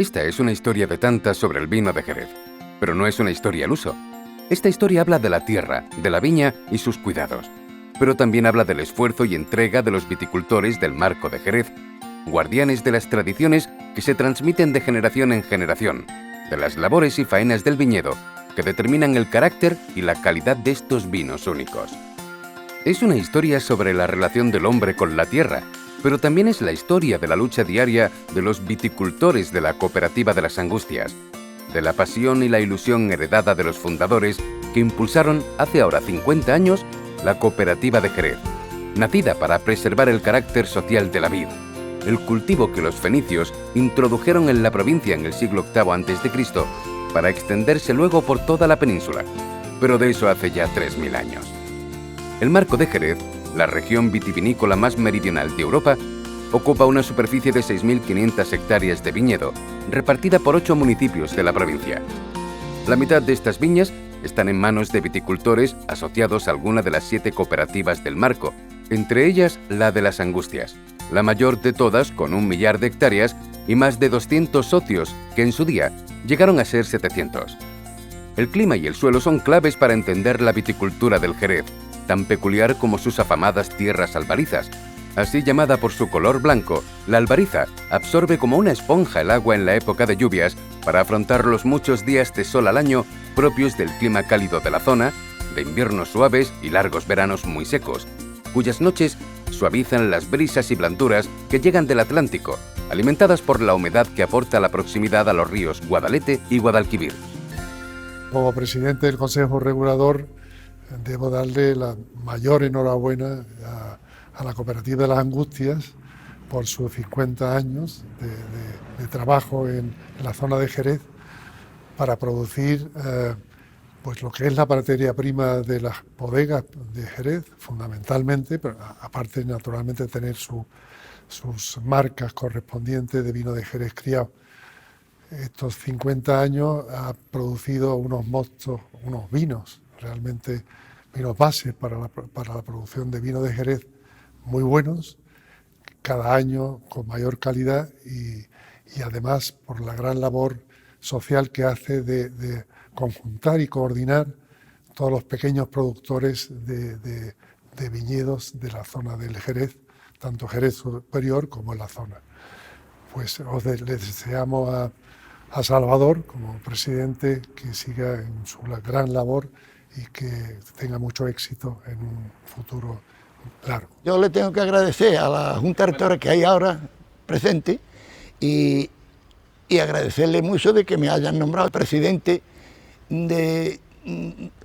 Esta es una historia de tantas sobre el vino de Jerez, pero no es una historia al uso. Esta historia habla de la tierra, de la viña y sus cuidados, pero también habla del esfuerzo y entrega de los viticultores del Marco de Jerez, guardianes de las tradiciones que se transmiten de generación en generación, de las labores y faenas del viñedo que determinan el carácter y la calidad de estos vinos únicos. Es una historia sobre la relación del hombre con la tierra, pero también es la historia de la lucha diaria de los viticultores de la Cooperativa de las Angustias, de la pasión y la ilusión heredada de los fundadores que impulsaron hace ahora 50 años la Cooperativa de Jerez, nacida para preservar el carácter social de la vid, el cultivo que los fenicios introdujeron en la provincia en el siglo VIII a.C. para extenderse luego por toda la península, pero de eso hace ya 3000 años. El Marco de Jerez, la región vitivinícola más meridional de Europa, ocupa una superficie de 6.500 hectáreas de viñedo, repartida por 8 municipios de la provincia. La mitad de estas viñas están en manos de viticultores asociados a alguna de las 7 cooperativas del Marco, entre ellas la de las Angustias, la mayor de todas con 1 millar de hectáreas y más de 200 socios, que en su día llegaron a ser 700. El clima y el suelo son claves para entender la viticultura del Jerez, tan peculiar como sus afamadas tierras albarizas. Así llamada por su color blanco, la albariza absorbe como una esponja el agua en la época de lluvias para afrontar los muchos días de sol al año propios del clima cálido de la zona, de inviernos suaves y largos veranos muy secos, cuyas noches suavizan las brisas y blanduras que llegan del Atlántico, alimentadas por la humedad que aporta la proximidad a los ríos Guadalete y Guadalquivir. Como presidente del Consejo Regulador, debo darle la mayor enhorabuena a la Cooperativa de las Angustias por sus 50 años de trabajo en la zona de Jerez para producir pues lo que es la materia prima de las bodegas de Jerez, fundamentalmente, pero aparte naturalmente tener sus marcas correspondientes de vino de Jerez criado. Estos 50 años ha producido unos mostos, unos vinos, realmente vinos bases para la producción de vino de Jerez muy buenos, cada año con mayor calidad y además por la gran labor social que hace de conjuntar y coordinar todos los pequeños productores de viñedos de la zona del Jerez, tanto Jerez Superior como en la zona. Pues le deseamos a Salvador, como presidente, que siga en su gran labor y que tenga mucho éxito en un futuro largo. Yo le tengo que agradecer a la Junta Rectora que hay ahora presente y agradecerle mucho de que me hayan nombrado presidente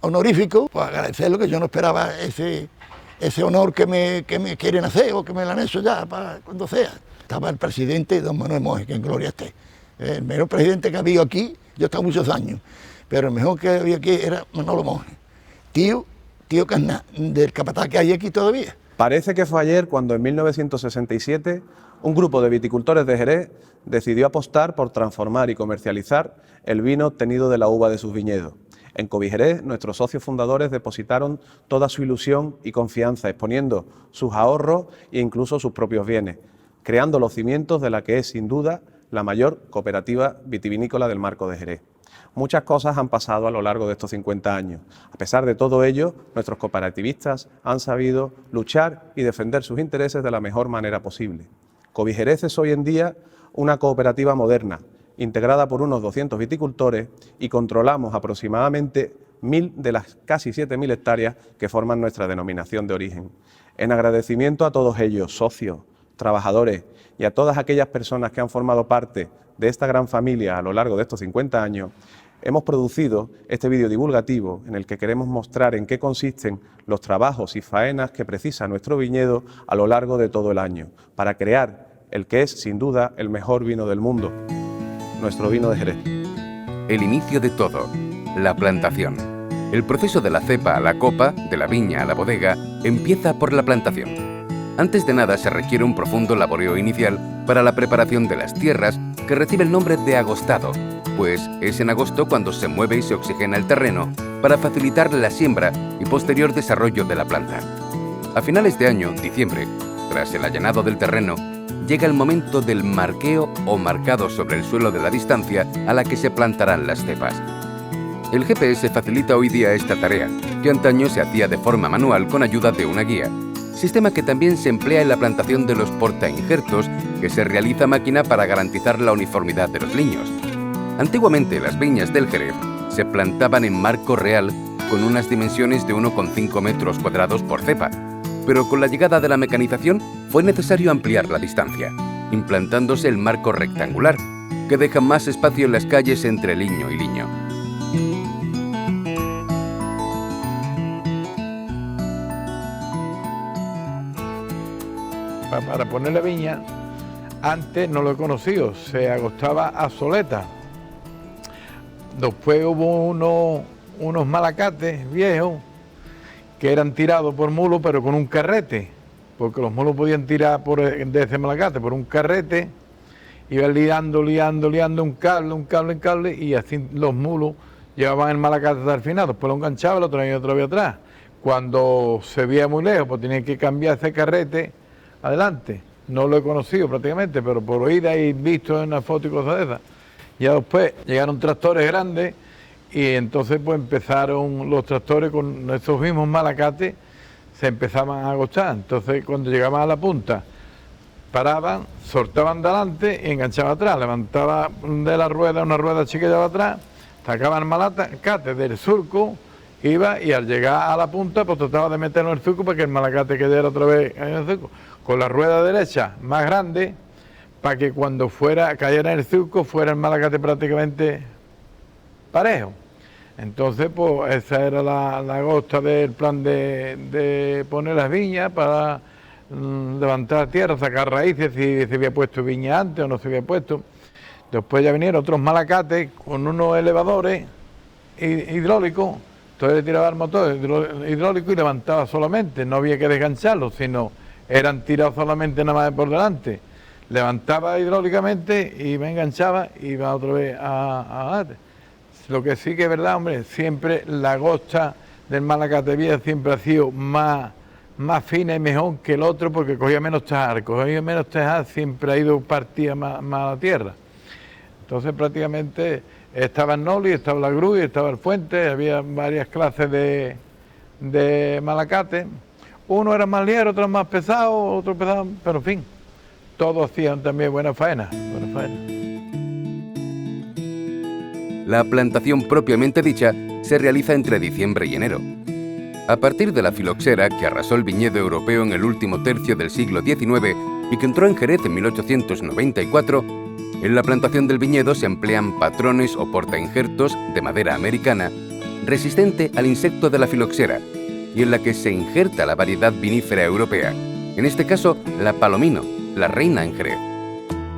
honorífico, pues agradecerlo, que yo no esperaba ese honor que me quieren hacer o que me lo han hecho ya para cuando sea. Estaba el presidente don Manuel Monge, que en gloria esté. El mejor presidente que ha habido aquí, yo he estado muchos años, pero el mejor que había aquí era Manolo Monge, tío Casná, del capataz que hay aquí todavía. Parece que fue ayer cuando en 1967 un grupo de viticultores de Jerez decidió apostar por transformar y comercializar el vino obtenido de la uva de sus viñedos. En Cobijerez, nuestros socios fundadores depositaron toda su ilusión y confianza, exponiendo sus ahorros e incluso sus propios bienes, creando los cimientos de la que es, sin duda, la mayor cooperativa vitivinícola del Marco de Jerez. Muchas cosas han pasado a lo largo de estos 50 años. A pesar de todo ello, nuestros cooperativistas han sabido luchar y defender sus intereses de la mejor manera posible. Cobijerez es hoy en día una cooperativa moderna, integrada por unos 200 viticultores, y controlamos aproximadamente 1.000 de las casi 7.000 hectáreas que forman nuestra denominación de origen. En agradecimiento a todos ellos, socios, trabajadores y a todas aquellas personas que han formado parte de esta gran familia a lo largo de estos 50 años, hemos producido este vídeo divulgativo en el que queremos mostrar en qué consisten los trabajos y faenas que precisa nuestro viñedo a lo largo de todo el año, para crear el que es, sin duda, el mejor vino del mundo, nuestro vino de Jerez. El inicio de todo, la plantación. El proceso de la cepa a la copa, de la viña a la bodega, empieza por la plantación. Antes de nada se requiere un profundo laboreo inicial para la preparación de las tierras, que recibe el nombre de agostado, pues es en agosto cuando se mueve y se oxigena el terreno para facilitar la siembra y posterior desarrollo de la planta. A finales de año, diciembre, tras el allanado del terreno, llega el momento del marqueo o marcado sobre el suelo de la distancia a la que se plantarán las cepas. El GPS facilita hoy día esta tarea, que antaño se hacía de forma manual con ayuda de una guía, sistema que también se emplea en la plantación de los portainjertos, que se realiza a máquina para garantizar la uniformidad de los liños. Antiguamente las viñas del Jerez se plantaban en marco real con unas dimensiones de 1,5 metros cuadrados por cepa, pero con la llegada de la mecanización fue necesario ampliar la distancia, implantándose el marco rectangular, que deja más espacio en las calles entre liño y liño. Para poner la viña, antes no lo he conocido, se agostaba a soleta. Después hubo unos malacates viejos que eran tirados por mulos, pero con un carrete, porque los mulos podían tirar de ese malacate por un carrete, iban liando un cable, y así los mulos llevaban el malacate hasta el final, después lo enganchaban, lo traían otra vez atrás. Cuando se veía muy lejos, pues tenían que cambiar ese carrete adelante. No lo he conocido prácticamente, pero por oídas y visto en una foto y cosas de esas. Ya después llegaron tractores grandes y entonces pues empezaron los tractores con esos mismos malacates, se empezaban a agostar. Entonces cuando llegaban a la punta, paraban, soltaban delante y enganchaban atrás, levantaba de la rueda una rueda chiquilla atrás, sacaban el malacate del surco, iba y al llegar a la punta pues trataba de meterlo en el surco para que el malacate quedara otra vez en el surco, con la rueda derecha más grande, para que cuando cayera en el surco fuera el malacate prácticamente parejo. Entonces pues esa era la agosta del plan de poner las viñas para levantar tierra, sacar raíces, si se había puesto viña antes o no se había puesto. Después ya vinieron otros malacates con unos elevadores hidráulicos, entonces le tiraba el motor hidráulico y levantaba solamente, no había que desgancharlo, sino eran tirados solamente nada más por delante. Levantaba hidráulicamente y me enganchaba y iba otra vez a lo que sí que es verdad, hombre, siempre la agosta del malacate viejo siempre ha sido más fina y mejor que el otro porque cogía menos tejar, siempre ha ido partida más a la tierra. Entonces prácticamente estaba el noli, estaba la grúa, estaba el fuente, había varias clases de malacate. Uno era más ligero, otro más pesado, otro pesado, pero en fin, todos hacían también buena faena. La plantación propiamente dicha se realiza entre diciembre y enero. A partir de la filoxera, que arrasó el viñedo europeo en el último tercio del siglo XIX y que entró en Jerez en 1894, en la plantación del viñedo se emplean patrones o portainjertos de madera americana, resistente al insecto de la filoxera, y en la que se injerta la variedad vinífera europea, en este caso la palomino, la reina en Jerez.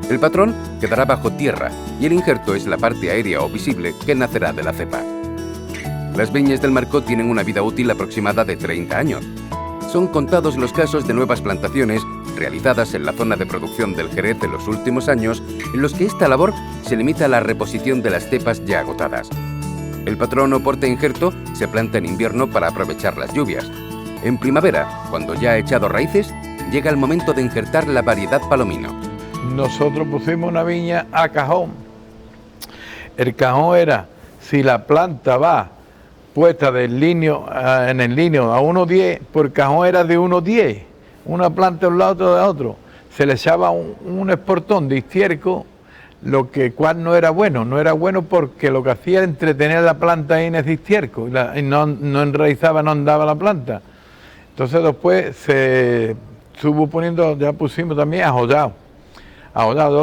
El patrón quedará bajo tierra y el injerto es la parte aérea o visible que nacerá de la cepa. Las viñas del Marcó tienen una vida útil aproximada de 30 años. Son contados los casos de nuevas plantaciones realizadas en la zona de producción del Jerez en los últimos años, en los que esta labor se limita a la reposición de las cepas ya agotadas. El patrón o portainjerto se planta en invierno para aprovechar las lluvias. En primavera, cuando ya ha echado raíces, llega el momento de injertar la variedad palomino. Nosotros pusimos una viña a cajón. El cajón era, si la planta va puesta en el líneo a 1,10, pues el cajón era de 1,10, una planta de un lado, otra de otro. Se le echaba un esportón de estiércol, cual no era bueno porque lo que hacía era entretener la planta ahí en ese estiércol y no enraizaba, no andaba la planta. Entonces después se estuvo poniendo, ya pusimos también ajollado.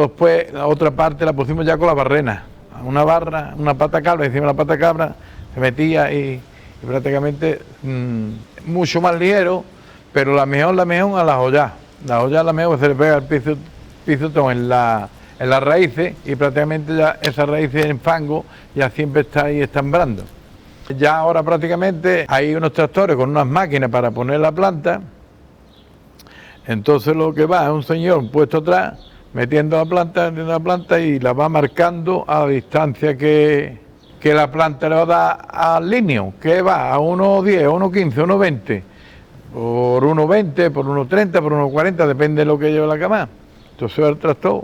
Después la otra parte la pusimos ya con la barrena, una pata cabra, encima de la pata cabra se metía y prácticamente mucho más ligero, pero la mejor a la ajollada. La ajollada la mejor, se le pega el pisotón en las raíces y prácticamente ya esas raíces en fango ya siempre está ahí estambrando. Ya ahora prácticamente hay unos tractores con unas máquinas para poner la planta, entonces lo que va es un señor puesto atrás, metiendo la planta y la va marcando a la distancia que la planta le va a dar al líneo, que va a 1,10, 1,15, 1,20, por 1,20, por 1,30, por 1,40, depende de lo que lleve la cama. Entonces va el tractor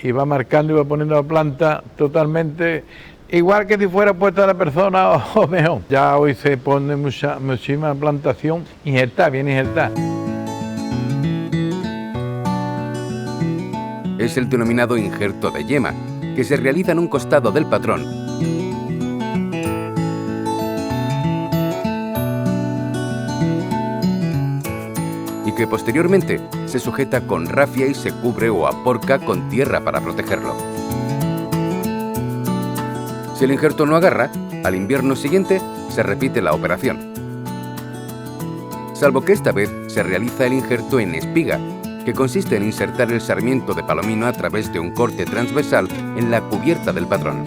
y va marcando y va poniendo la planta totalmente igual que si fuera puesta la persona o mejor. Ya hoy se pone muchísima plantación injertada, bien injertada. Es el denominado injerto de yema, que se realiza en un costado del patrón y que posteriormente se sujeta con rafia y se cubre o aporca con tierra para protegerlo. Si el injerto no agarra, al invierno siguiente se repite la operación. Salvo que esta vez se realiza el injerto en espiga, que consiste en insertar el sarmiento de palomino a través de un corte transversal en la cubierta del patrón.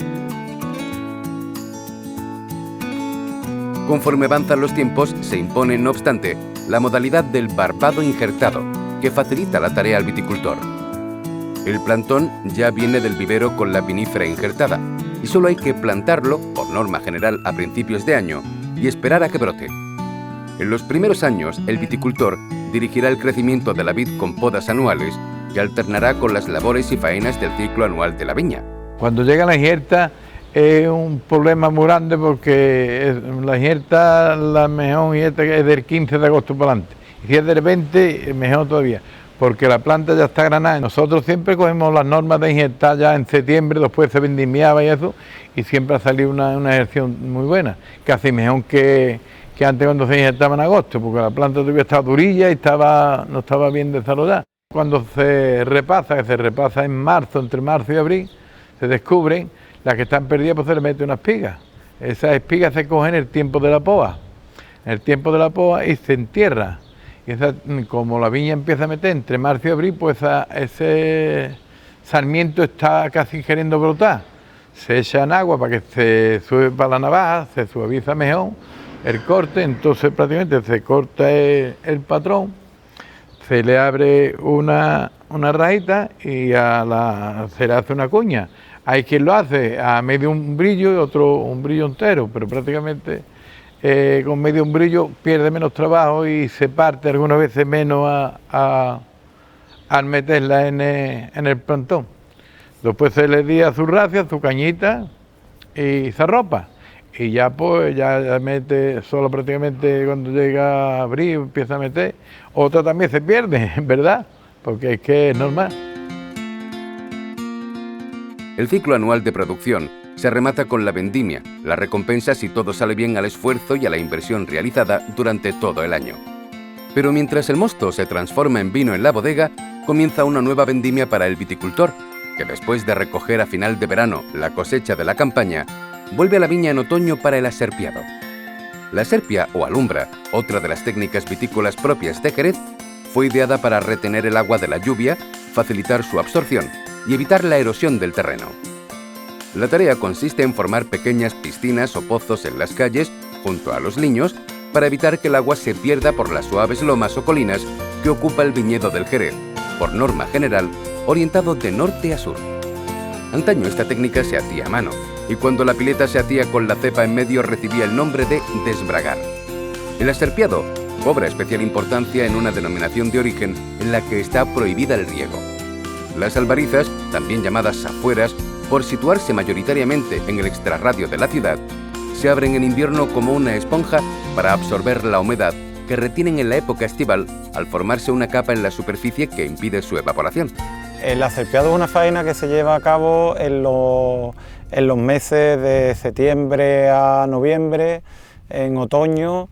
Conforme avanzan los tiempos, se impone, no obstante, la modalidad del barbado injertado, que facilita la tarea al viticultor. El plantón ya viene del vivero con la vinífera injertada, y solo hay que plantarlo, por norma general a principios de año, y esperar a que brote. En los primeros años, el viticultor dirigirá el crecimiento de la vid con podas anuales que alternará con las labores y faenas del ciclo anual de la viña. Cuando llega la injerta es un problema muy grande porque la injerta, la mejor injerta es del 15 de agosto para adelante. Y si es del 20, mejor todavía, porque la planta ya está granada. Nosotros siempre cogemos las normas de injertar ya en septiembre, después se vendimiaba y eso, y siempre ha salido una ejerción muy buena, casi mejor que antes cuando se injertaba en agosto, porque la planta todavía estaba durilla y no estaba bien desarrollada. Cuando se repasa, que se repasa en marzo, entre marzo y abril, se descubren las que están perdidas, pues se le mete una espiga. Esas espigas se cogen en el tiempo de la poda, y se entierra. Y como la viña empieza a meter entre marzo y abril, pues ese sarmiento está casi queriendo brotar. Se echa en agua para que se sube para la navaja, se suaviza mejor el corte, entonces prácticamente se corta el patrón, se le abre una rajita y se le hace una cuña. Hay quien lo hace a medio umbrillo y otro umbrillo entero, pero prácticamente con medio umbrillo pierde menos trabajo y se parte algunas veces menos al meterla en el plantón. Después se le da su racia, su cañita y se arropa. Y ya pues ya mete solo prácticamente cuando llega abril empieza a meter. Otra también se pierde, ¿verdad? Porque es que es normal. El ciclo anual de producción se remata con la vendimia, la recompensa si todo sale bien al esfuerzo y a la inversión realizada durante todo el año. Pero mientras el mosto se transforma en vino en la bodega, comienza una nueva vendimia para el viticultor, que después de recoger a final de verano la cosecha de la campaña, vuelve a la viña en otoño para el aserpiado. La aserpia o alumbra, otra de las técnicas vitícolas propias de Jerez, fue ideada para retener el agua de la lluvia, facilitar su absorción y evitar la erosión del terreno. La tarea consiste en formar pequeñas piscinas o pozos en las calles, junto a los liños, para evitar que el agua se pierda por las suaves lomas o colinas que ocupa el viñedo del Jerez, por norma general, orientado de norte a sur. Antaño esta técnica se hacía a mano, y cuando la pileta se hacía con la cepa en medio recibía el nombre de desbragar. El aserpiado cobra especial importancia en una denominación de origen en la que está prohibida el riego. Las albarizas, también llamadas afueras, por situarse mayoritariamente en el extrarradio de la ciudad, se abren en invierno como una esponja para absorber la humedad que retienen en la época estival al formarse una capa en la superficie que impide su evaporación. El aserpiado es una faena que se lleva a cabo en los meses de septiembre a noviembre, en otoño,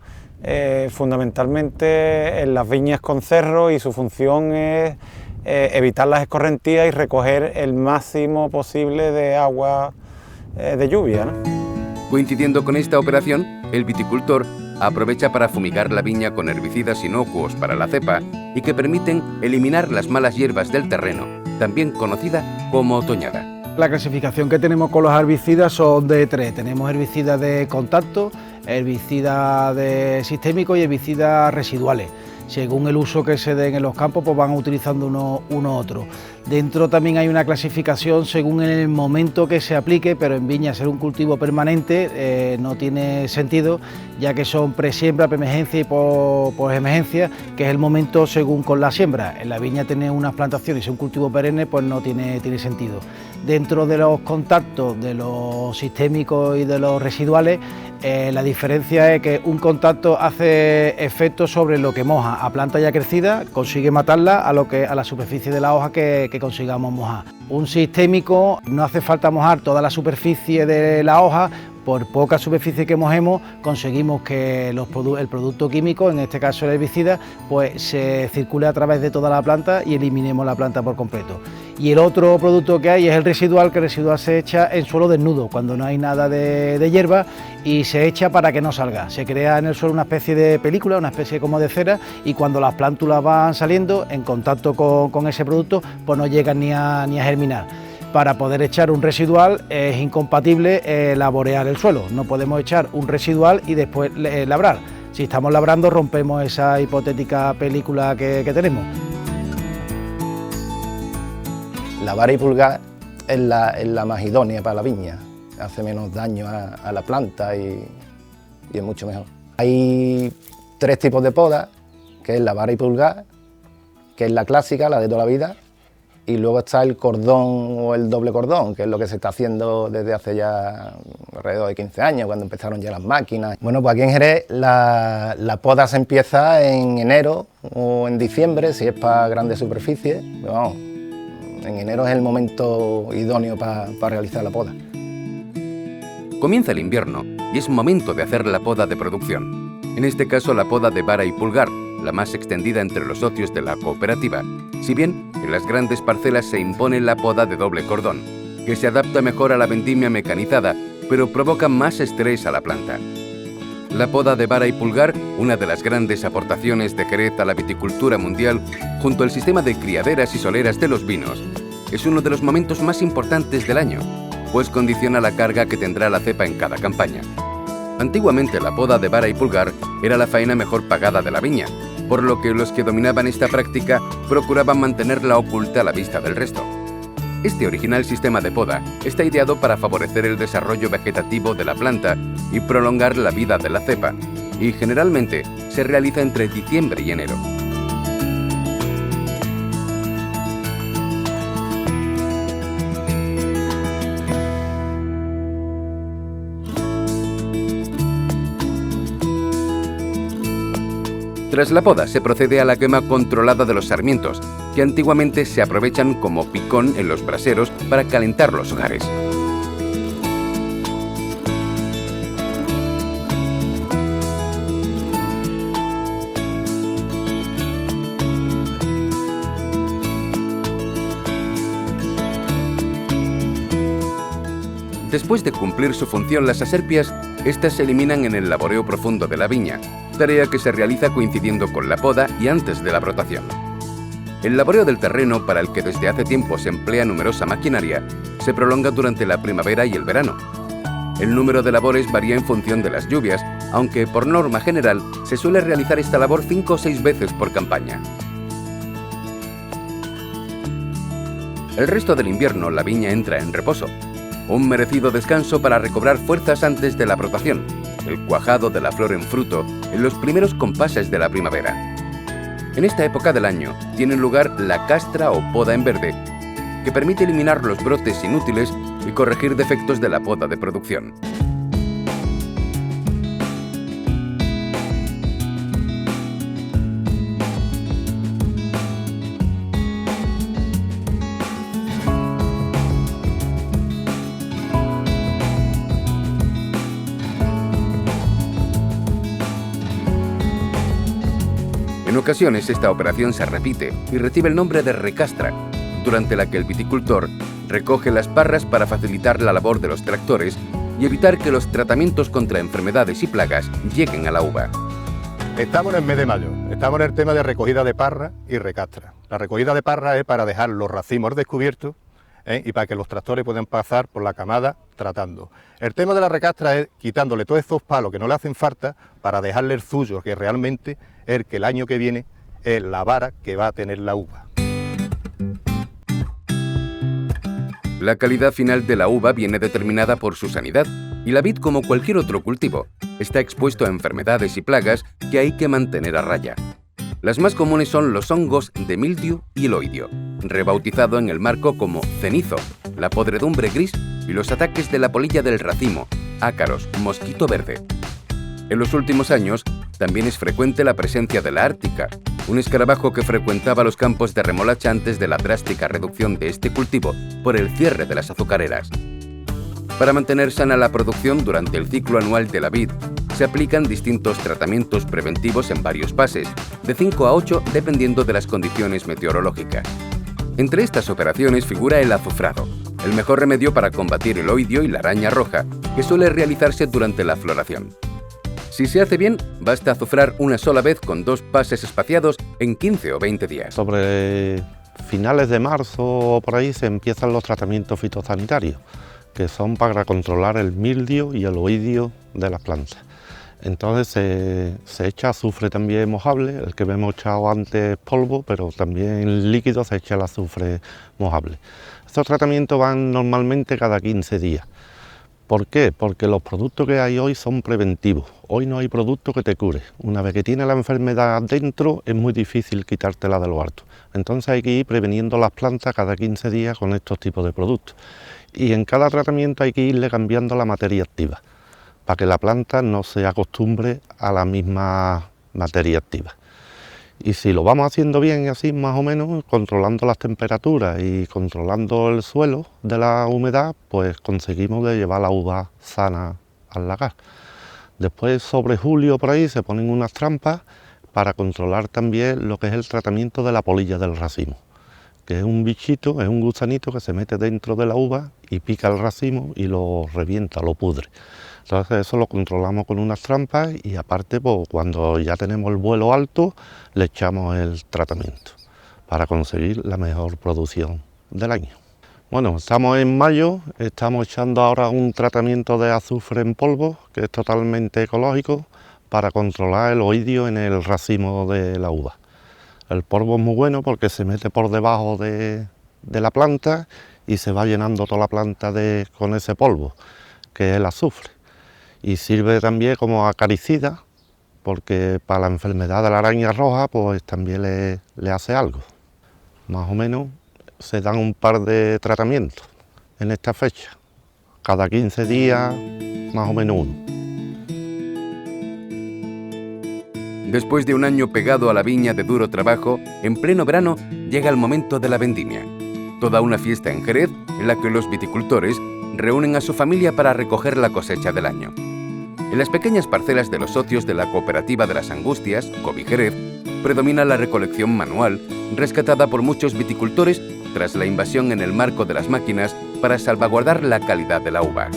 fundamentalmente en las viñas con cerro, y su función es evitar las escorrentías y recoger el máximo posible de agua de lluvia, ¿no? Coincidiendo con esta operación, el viticultor aprovecha para fumigar la viña con herbicidas inocuos para la cepa y que permiten eliminar las malas hierbas del terreno, también conocida como otoñada. La clasificación que tenemos con los herbicidas son de tres. Tenemos herbicidas de contacto, herbicidas sistémicos y herbicidas residuales. Según el uso que se den en los campos, pues van utilizando uno u otro. Dentro también hay una clasificación según el momento que se aplique, pero en viña ser un cultivo permanente no tiene sentido, ya que son presiembra, preemergencia y posemergencia, que es el momento según con la siembra. En la viña tener unas plantaciones y ser un cultivo perenne pues no tiene sentido. Dentro de los contactos de los sistémicos y de los residuales, la diferencia es que un contacto hace efecto sobre lo que moja a planta ya crecida, consigue matarla a la superficie de la hoja que consigamos mojar. Un sistémico no hace falta mojar toda la superficie de la hoja. Por poca superficie que mojemos conseguimos que el producto químico, en este caso el herbicida, pues se circule a través de toda la planta y eliminemos la planta por completo. Y el otro producto que hay es el residual, que el residual se echa en suelo desnudo, cuando no hay nada de hierba, y se echa para que no salga. Se crea en el suelo una especie de película, una especie como de cera, y cuando las plántulas van saliendo en contacto con ese producto, pues no llegan ni a germinar. Para poder echar un residual es incompatible laborear el suelo, no podemos echar un residual y después labrar. Si estamos labrando rompemos esa hipotética película que tenemos. La vara y pulgar es la más idónea para la viña, hace menos daño a la planta y es mucho mejor. Hay 3 tipos de poda, que es la vara y pulgar, que es la clásica, la de toda la vida, y luego está el cordón o el doble cordón, que es lo que se está haciendo desde hace ya alrededor de 15 años, cuando empezaron ya las máquinas. Bueno, pues aquí en Jerez la poda se empieza en enero o en diciembre, si es para grandes superficies, pero vamos, en enero es el momento idóneo para realizar la poda. Comienza el invierno y es momento de hacer la poda de producción. En este caso la poda de vara y pulgar, la más extendida entre los socios de la cooperativa. Si bien en las grandes parcelas se impone la poda de doble cordón, que se adapta mejor a la vendimia mecanizada, pero provoca más estrés a la planta. La poda de vara y pulgar, una de las grandes aportaciones de Jerez a la viticultura mundial, junto al sistema de criaderas y soleras de los vinos, es uno de los momentos más importantes del año, pues condiciona la carga que tendrá la cepa en cada campaña. Antiguamente la poda de vara y pulgar era la faena mejor pagada de la viña, por lo que los que dominaban esta práctica procuraban mantenerla oculta a la vista del resto. Este original sistema de poda está ideado para favorecer el desarrollo vegetativo de la planta y prolongar la vida de la cepa, y generalmente se realiza entre diciembre y enero. Tras la poda se procede a la quema controlada de los sarmientos, que antiguamente se aprovechan como picón en los braseros para calentar los hogares. Después de cumplir su función las aserpias, estas se eliminan en el laboreo profundo de la viña, tarea que se realiza coincidiendo con la poda y antes de la brotación. El laboreo del terreno, para el que desde hace tiempo se emplea numerosa maquinaria, se prolonga durante la primavera y el verano. El número de labores varía en función de las lluvias, aunque por norma general se suele realizar esta labor 5 o 6 veces por campaña. El resto del invierno la viña entra en reposo, un merecido descanso para recobrar fuerzas antes de la brotación, el cuajado de la flor en fruto en los primeros compases de la primavera. En esta época del año tiene lugar la castra o poda en verde, que permite eliminar los brotes inútiles y corregir defectos de la poda de producción. En ocasiones esta operación se repite y recibe el nombre de recastra, durante la que el viticultor recoge las parras para facilitar la labor de los tractores y evitar que los tratamientos contra enfermedades y plagas lleguen a la uva. Estamos en el mes de mayo, estamos en el tema de recogida de parra y recastra. La recogida de parra es para dejar los racimos descubiertos y para que los tractores puedan pasar por la camada tratando. El tema de la recastra es quitándole todos esos palos que no le hacen falta para dejarle el suyo, que realmente es el que el año que viene es la vara que va a tener la uva. La calidad final de la uva viene determinada por su sanidad, y la vid, como cualquier otro cultivo, está expuesto a enfermedades y plagas que hay que mantener a raya. Las más comunes son los hongos de mildiu y el oidio, rebautizado en el marco como cenizo, la podredumbre gris y los ataques de la polilla del racimo, ácaros, mosquito verde. En los últimos años, también es frecuente la presencia de la ártica, un escarabajo que frecuentaba los campos de remolacha antes de la drástica reducción de este cultivo por el cierre de las azucareras. Para mantener sana la producción durante el ciclo anual de la vid, se aplican distintos tratamientos preventivos en varios pases, de 5 a 8 dependiendo de las condiciones meteorológicas. Entre estas operaciones figura el azufrado, el mejor remedio para combatir el oidio y la araña roja, que suele realizarse durante la floración. Si se hace bien, basta azufrar una sola vez con 2 pases espaciados en 15 o 20 días. Sobre finales de marzo o por ahí se empiezan los tratamientos fitosanitarios, que son para controlar el mildio y el oidio de las plantas. Entonces se echa azufre también mojable, el que hemos echado antes polvo, pero también en líquido se echa el azufre mojable. Estos tratamientos van normalmente cada 15 días. ¿Por qué? Porque los productos que hay hoy son preventivos. Hoy no hay producto que te cure. Una vez que tienes la enfermedad dentro, es muy difícil quitártela de lo alto. Entonces hay que ir preveniendo las plantas cada 15 días con estos tipos de productos. Y en cada tratamiento hay que irle cambiando la materia activa, para que la planta no se acostumbre a la misma materia activa. Y si lo vamos haciendo bien y así más o menos, controlando las temperaturas y controlando el suelo de la humedad, pues conseguimos de llevar la uva sana al lagar. Después, sobre julio por ahí, se ponen unas trampas para controlar también lo que es el tratamiento de la polilla del racimo, que es un bichito, es un gusanito que se mete dentro de la uva y pica el racimo y lo revienta, lo pudre. Entonces eso lo controlamos con unas trampas y aparte, pues, cuando ya tenemos el vuelo alto, le echamos el tratamiento para conseguir la mejor producción del año. Bueno, estamos en mayo, estamos echando ahora un tratamiento de azufre en polvo, que es totalmente ecológico, para controlar el oidio en el racimo de la uva. El polvo es muy bueno porque se mete por debajo de la planta y se va llenando toda la planta con ese polvo, que es el azufre. Y sirve también como acaricida, porque para la enfermedad de la araña roja pues también le hace algo. Más o menos se dan un par de tratamientos en esta fecha, cada 15 días más o menos uno. Después de un año pegado a la viña de duro trabajo, en pleno verano llega el momento de la vendimia. Toda una fiesta en Jerez en la que los viticultores reúnen a su familia para recoger la cosecha del año. En las pequeñas parcelas de los socios de la Cooperativa de las Angustias, Covi Jerez, predomina la recolección manual, rescatada por muchos viticultores tras la invasión en el marco de las máquinas para salvaguardar la calidad de la uva.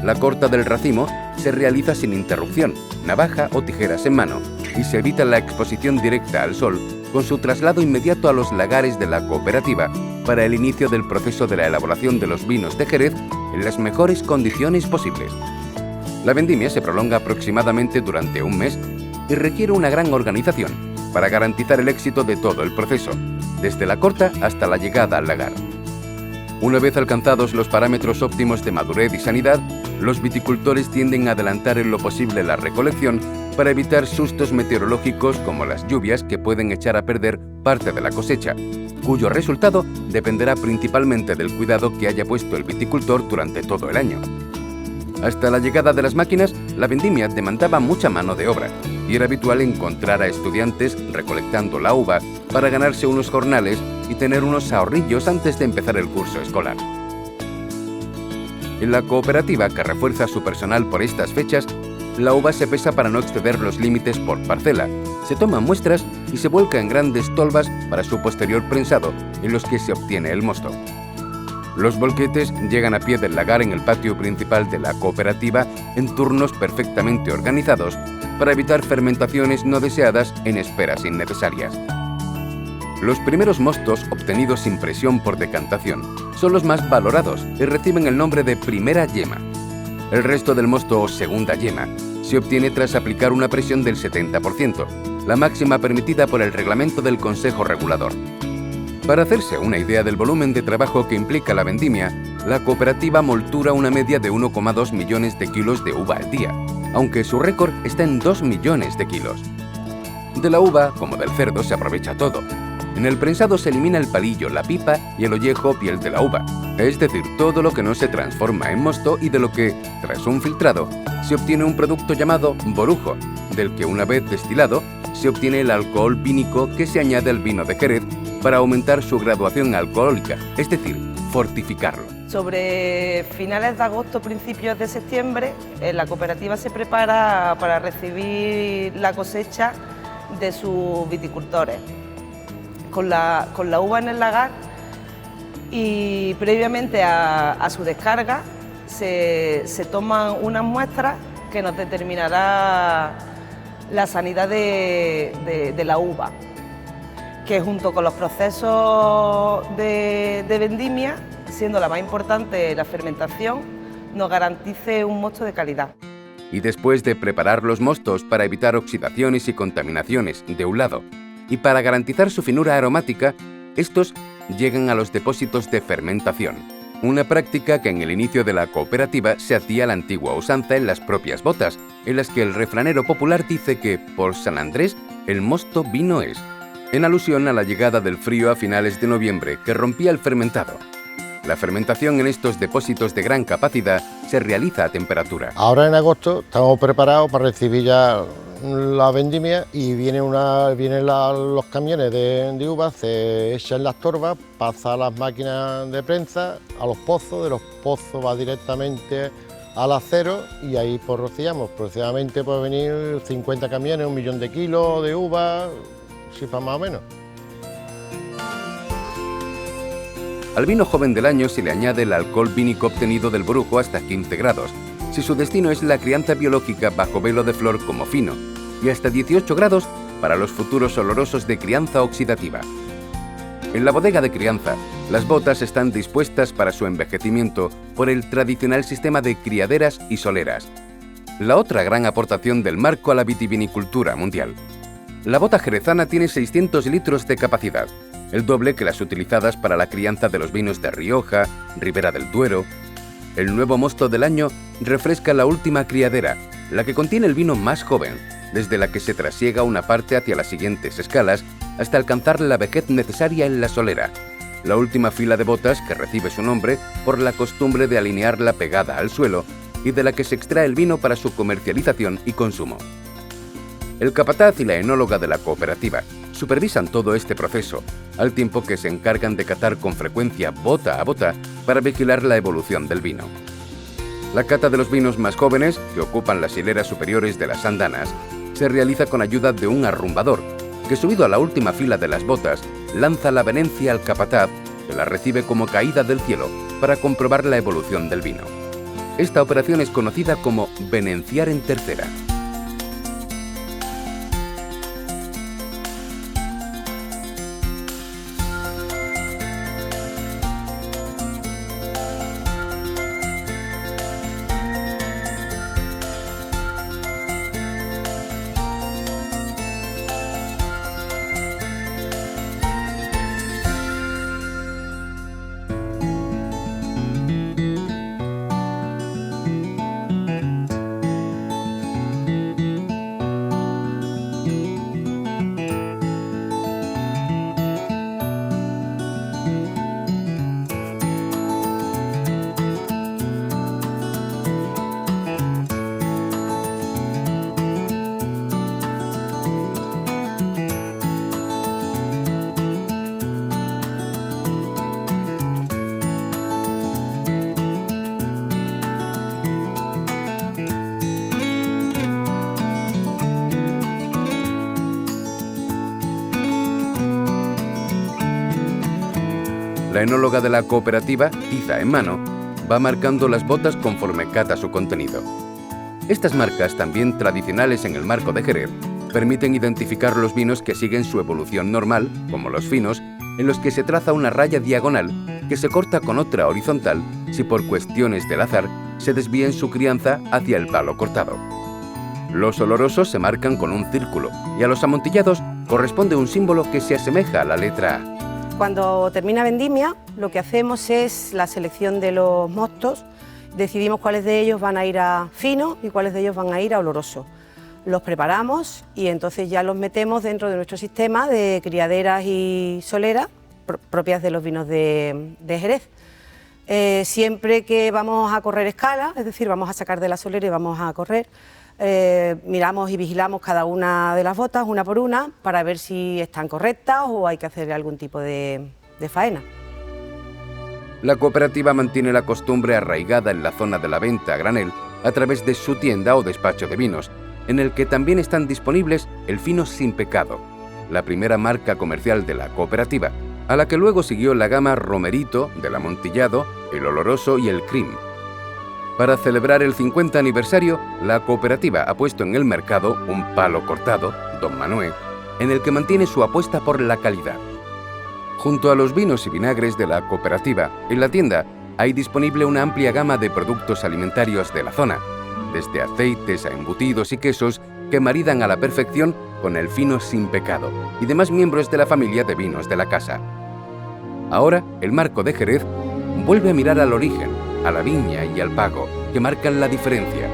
La corta del racimo se realiza sin interrupción, navaja o tijeras en mano, y se evita la exposición directa al sol con su traslado inmediato a los lagares de la cooperativa para el inicio del proceso de la elaboración de los vinos de Jerez en las mejores condiciones posibles. La vendimia se prolonga aproximadamente durante un mes y requiere una gran organización para garantizar el éxito de todo el proceso, desde la corta hasta la llegada al lagar. Una vez alcanzados los parámetros óptimos de madurez y sanidad, los viticultores tienden a adelantar en lo posible la recolección para evitar sustos meteorológicos como las lluvias que pueden echar a perder parte de la cosecha, cuyo resultado dependerá principalmente del cuidado que haya puesto el viticultor durante todo el año. Hasta la llegada de las máquinas, la vendimia demandaba mucha mano de obra y era habitual encontrar a estudiantes recolectando la uva para ganarse unos jornales y tener unos ahorrillos antes de empezar el curso escolar. En la cooperativa, que refuerza su personal por estas fechas, la uva se pesa para no exceder los límites por parcela, se toman muestras y se vuelca en grandes tolvas para su posterior prensado, en los que se obtiene el mosto. Los bolquetes llegan a pie del lagar en el patio principal de la cooperativa en turnos perfectamente organizados para evitar fermentaciones no deseadas en esperas innecesarias. Los primeros mostos obtenidos sin presión por decantación son los más valorados y reciben el nombre de primera yema. El resto del mosto o segunda yema se obtiene tras aplicar una presión del 70%, la máxima permitida por el reglamento del Consejo Regulador. Para hacerse una idea del volumen de trabajo que implica la vendimia, la cooperativa moltura una media de 1,2 millones de kilos de uva al día, aunque su récord está en 2 millones de kilos. De la uva, como del cerdo, se aprovecha todo. En el prensado se elimina el palillo, la pipa y el ollejo piel de la uva, es decir, todo lo que no se transforma en mosto y de lo que, tras un filtrado, se obtiene un producto llamado borujo, del que una vez destilado, se obtiene el alcohol vínico que se añade al vino de Jerez para aumentar su graduación alcohólica, es decir, fortificarlo. Sobre finales de agosto, principios de septiembre, la cooperativa se prepara para recibir la cosecha de sus viticultores, con la uva en el lagar, y previamente a su descarga se toman unas muestras que nos determinará la sanidad de la uva, que junto con los procesos de vendimia, siendo la más importante la fermentación, nos garantice un mosto de calidad. Y después de preparar los mostos para evitar oxidaciones y contaminaciones de un lado, y para garantizar su finura aromática, estos llegan a los depósitos de fermentación, una práctica que en el inicio de la cooperativa se hacía a la antigua usanza en las propias botas, en las que el refranero popular dice que, por San Andrés, el mosto vino es, en alusión a la llegada del frío a finales de noviembre que rompía el fermentado. La fermentación en estos depósitos de gran capacidad se realiza a temperatura. Ahora en agosto estamos preparados para recibir ya la vendimia y vienen los camiones de uvas, se echan las torbas, pasa a las máquinas de prensa, a los pozos, de los pozos va directamente al acero y ahí pues rociamos. Aproximadamente puede venir 50 camiones, 1 millón de kilos de uvas, cifra más o menos. Al vino joven del año se le añade el alcohol vínico obtenido del borujo hasta 15 grados, si su destino es la crianza biológica bajo velo de flor como fino, y hasta 18 grados para los futuros olorosos de crianza oxidativa. En la bodega de crianza, las botas están dispuestas para su envejecimiento por el tradicional sistema de criaderas y soleras, la otra gran aportación del marco a la vitivinicultura mundial. La bota jerezana tiene 600 litros de capacidad, el doble que las utilizadas para la crianza de los vinos de Rioja, Ribera del Duero. El nuevo mosto del año refresca la última criadera, la que contiene el vino más joven, desde la que se trasiega una parte hacia las siguientes escalas hasta alcanzar la vejez necesaria en la solera, la última fila de botas que recibe su nombre por la costumbre de alinearla pegada al suelo y de la que se extrae el vino para su comercialización y consumo. El capataz y la enóloga de la cooperativa supervisan todo este proceso, al tiempo que se encargan de catar con frecuencia bota a bota para vigilar la evolución del vino. La cata de los vinos más jóvenes, que ocupan las hileras superiores de las andanas, se realiza con ayuda de un arrumbador, que subido a la última fila de las botas, lanza la venencia al capataz, que la recibe como caída del cielo para comprobar la evolución del vino. Esta operación es conocida como venenciar en tercera. La enóloga de la cooperativa, tiza en mano, va marcando las botas conforme cata su contenido. Estas marcas, también tradicionales en el marco de Jerez, permiten identificar los vinos que siguen su evolución normal, como los finos, en los que se traza una raya diagonal que se corta con otra horizontal si por cuestiones del azar se desvía en su crianza hacia el palo cortado. Los olorosos se marcan con un círculo y a los amontillados corresponde un símbolo que se asemeja a la letra A. Cuando termina vendimia, lo que hacemos es la selección de los mostos, decidimos cuáles de ellos van a ir a fino y cuáles de ellos van a ir a oloroso. Los preparamos y entonces ya los metemos dentro de nuestro sistema de criaderas y soleras propias de los vinos de Jerez. Siempre que vamos a correr escala, es decir, vamos a sacar de la solera y vamos a correr, miramos y vigilamos cada una de las botas, una por una, para ver si están correctas o hay que hacer algún tipo de faena. La cooperativa mantiene la costumbre arraigada en la zona de la venta a granel a través de su tienda o despacho de vinos, en el que también están disponibles el fino Sin Pecado, la primera marca comercial de la cooperativa, a la que luego siguió la gama Romerito, del Amontillado, el Oloroso y el Cream. Para celebrar el 50 aniversario, la cooperativa ha puesto en el mercado un palo cortado, Don Manuel, en el que mantiene su apuesta por la calidad. Junto a los vinos y vinagres de la cooperativa, en la tienda hay disponible una amplia gama de productos alimentarios de la zona, desde aceites a embutidos y quesos que maridan a la perfección con el fino Sin Pecado y demás miembros de la familia de vinos de la casa. Ahora, el marco de Jerez vuelve a mirar al origen, a la viña y al pago, que marcan la diferencia.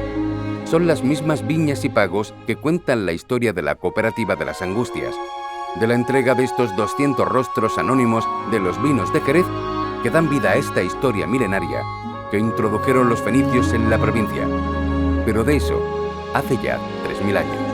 Son las mismas viñas y pagos que cuentan la historia de la cooperativa de las Angustias, de la entrega de estos 200 rostros anónimos de los vinos de Jerez que dan vida a esta historia milenaria que introdujeron los fenicios en la provincia. Pero de eso, hace ya 3000 años.